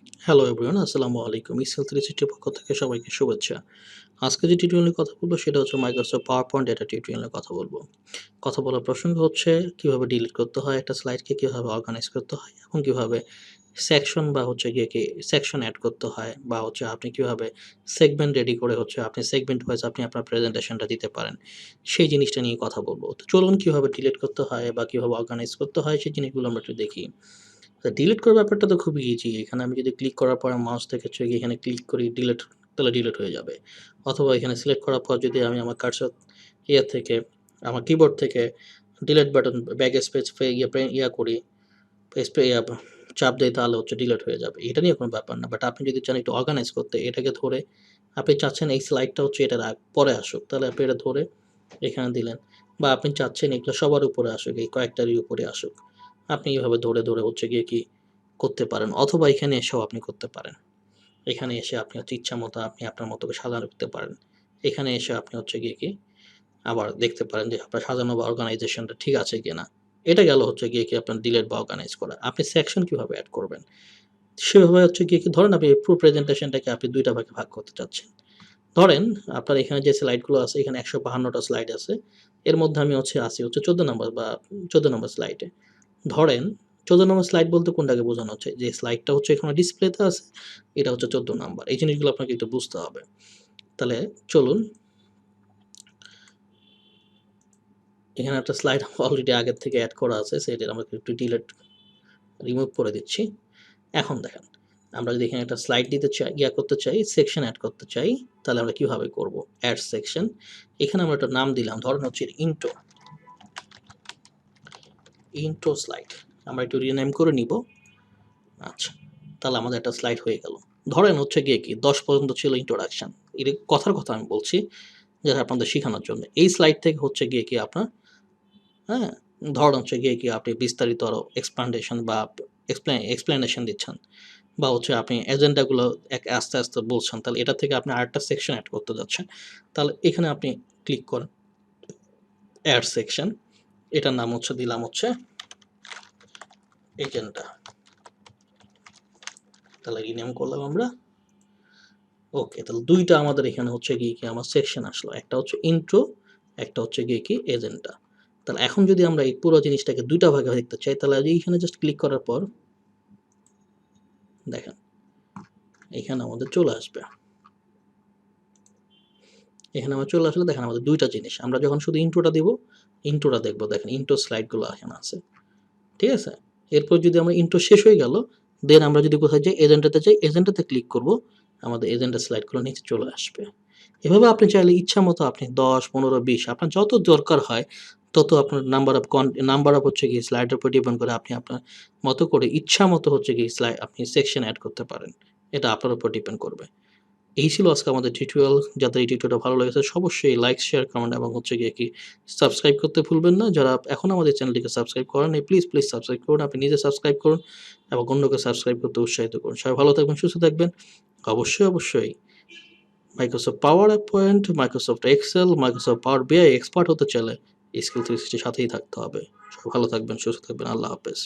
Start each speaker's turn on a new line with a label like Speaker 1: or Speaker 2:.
Speaker 1: Hello everyone, আসসালামু আলাইকুম। ইসেল 360 পক্ষ থেকে সবাইকে শুভেচ্ছা। আজকে যে টিউটোরিয়াল নিয়ে কথা বলব সেটা হচ্ছে মাইক্রোসফট পাওয়ারপয়েন্ট ডেটা টিউটোরিয়াল নিয়ে কথা বলব। কথা বলার প্রসঙ্গ হচ্ছে কিভাবে ডিলিট করতে হয়, একটা স্লাইডকে কিভাবে অর্গানাইজ করতে হয় এবং কিভাবে সেকশন বা হচ্ছে গিয়ে কি সেকশন এড করতে হয় বা হচ্ছে আপনি কিভাবে সেগমেন্ট রেডি করে হচ্ছে আপনি সেগমেন্ট ওয়াইজ আপনি আপনার প্রেজেন্টেশনটা দিতে পারেন। সেই জিনিসটা নিয়ে কথা বলব। তো চলুন কিভাবে ডিলিট করতে হয় বা কিভাবে অর্গানাইজ করতে হয় সেই জিনিসগুলো আমরা একটু দেখি। ডিলিট করার ব্যাপারটা তো খুবই ইজি। এখানে আমি যদি ক্লিক করার পর মাউস থেকে হচ্ছে গিয়ে এখানে ক্লিক করি ডিলিট, তাহলে ডিলিট হয়ে যাবে। অথবা এখানে সিলেক্ট করার পর যদি আমি আমার কার্সর থেকে আমার কিবোর্ড থেকে ডিলিট বাটন ব্যাক স্পেস করি, স্পে ইয়া চাপ দেই, তাহলে হচ্ছে ডিলিট হয়ে যাবে। এটা নিয়ে কোনো ব্যাপার না। বাট আপনি যদি চান একটু অর্গানাইজ করতে, এটাকে ধরে আপনি চাচ্ছেন এই স্লাইডটা হচ্ছে এটার পরে আসুক, তাহলে আপনি এটা ধরে এখানে দিলেন। বা আপনি চাচ্ছেন এগুলো সবার উপরে আসুক, এই কয়েকটারই উপরে আসুক। আপনি এভাবে ধরে, ধরে হচ্ছে গিয়ে কি করতে পারেন, অথবা এখানে এসেও আপনি করতে পারেন। এখানে এসে আপনি হচ্ছে ইচ্ছামতো আপনি আপনার মতো করে সাজানো করতে পারেন। এখানে এসে আপনি হচ্ছে গিয়ে কি আবার দেখতে পারেন যে আপনার সাজানো বা অর্গানাইজেশনটা ঠিক আছে কিনা। এটা গেল হচ্ছে গিয়ে কি আপনার ডিলিট বা অর্গানাইজ করা। আপনি সেকশন কিভাবে এড করবেন? সেভাবে হচ্ছে গিয়ে কি ধরেন আপনি পুরো প্রেজেন্টেশনটাকে আপনি ২ টা ভাগে ভাগ করতে চাচ্ছেন। ধরেন আপনার এখানে যে স্লাইডগুলো আছে, এখানে ১৫২ টা স্লাইড আছে। এর মধ্যে আমি আছি হচ্ছে ১৪ নাম্বার বা ১৪ নাম্বার স্লাইডে। ধরেন ১৪ নম্বর স্লাইড বলতে কোনটাকে বোঝানো হচ্ছে? যে স্লাইডটা হচ্ছে এখানে ডিসপ্লেতে আছে, এটা হচ্ছে ১৪ নাম্বার। এই জিনিসগুলো আপনাকে একটু বুঝতে হবে। তাহলে চলুন, এখানে একটা স্লাইড অলরেডি আগের থেকে এড করা আছে। সেটা আমরা একটু রিমুভ করে দিচ্ছি। এখন দেখেন, আমরা যদি এখানে একটা স্লাইড দিতে চাই, করতে চাই, সেকশন এড করতে চাই, তাহলে আমরা কিভাবে করব? Add section. এখানে আমরা একটা নাম দিলাম, ধরেন হচ্ছে ইন্ট্রো স্লাইড। আমরা একটু রিনেম করে নিব। আচ্ছা, তাহলে আমাদের একটা স্লাইড হয়ে গেল। ধরেন হচ্ছে গিয়ে কি ১০ পর্যন্ত ছিল ইন্ট্রোডাকশন। এটা কথার কথা আমি বলছি, যেটা আপনাদের শিখানোর জন্য। এই স্লাইড থেকে হচ্ছে গিয়ে কি আপনার, হ্যাঁ? ধরেন হচ্ছে গিয়ে কি আপনি বিস্তারিত আরো এক্সপান্ডেশন বা এক্সপ্লেনেশন দিচ্ছেন, বা হচ্ছে আপনি এজেন্ডাগুলো আস্তে, আস্তে বলছেন। তাহলে এটা থেকে আপনি আরেকটা সেকশন এড করতে যাচ্ছেন। তাহলে এখানে আপনি ক্লিক করেন এড সেকশন। এটার নাম হচ্ছে দিলাম হচ্ছে এজেন্ডা। তাহলে রিনেম করলাম আমরা। ওকে, তাহলে ২ টা আমাদের এখানে হচ্ছে গিয়ে কি আমার সেকশন আসলো। একটা হচ্ছে ইন্ট্রো, একটা হচ্ছে গিয়ে কি এজেন্ডা। তাহলে এখন যদি আমরা এই পুরো জিনিসটাকে ২ টা ভাগে দেখতে চাই, তাহলে এইখানে জাস্ট ক্লিক করার পর দেখেন, এখানে আমাদের চলে আসবে। এখানে আমার চলে আসলে দেখেন আমাদের ২ টা জিনিস। আমরা যখন শুধু ইন্ট্রোটা দিব, ইন্ট্রোটা দেখব। দেখেন ইন্ট্রো স্লাইডগুলো এখানে আছে। ঠিক আছে? এরপর যদি আমার ইন্ট্রো শেষ হয়ে গেল, দেন আমরা যদি কোথায় যাই, এজেন্ডাতে যাই, এজেন্ডাতে ক্লিক করব, আমাদের এজেন্ডা স্লাইডগুলো নিচে চলে আসবে। এভাবে আপনি চাইলে ইচ্ছামতো আপনি ১০, ১৫, ২০ আপনার যত দরকার হয় তত আপনার নাম্বার অফ হচ্ছে গিয়ে স্লাইডের উপর ডিপেন্ড করে আপনি আপনার মতো করে ইচ্ছামতো হচ্ছে গিয়ে আপনি সেকশন এড করতে পারেন। এটা আপনার উপর ডিপেন্ড করবে। এই ছিল আজকে আমাদের টিউটোরিয়াল। যাদের এই টিউটোরিয়ালটা ভালো লেগেছে অবশ্যই লাইক, শেয়ার, কমেন্ট এবং হচ্ছে গিয়ে কি সাবস্ক্রাইব করতে ভুলবেন না। যারা এখনো আমাদের চ্যানেলটিকে সাবস্ক্রাইব করেন নাই, প্লিজ সাবস্ক্রাইব করুন। আপনি নিজে সাবস্ক্রাইব করুন এবং অন্যকে সাবস্ক্রাইব করতে উৎসাহিত করুন। সবাই ভালো থাকবেন, সুস্থ থাকবেন। অবশ্যই Microsoft PowerPoint, Microsoft Excel, Microsoft Power BI expert হতে চাইলে স্কিল 360 সাথেই থাকতে হবে। সবাই ভালো থাকবেন, সুস্থ থাকবেন। আল্লাহ হাফেজ।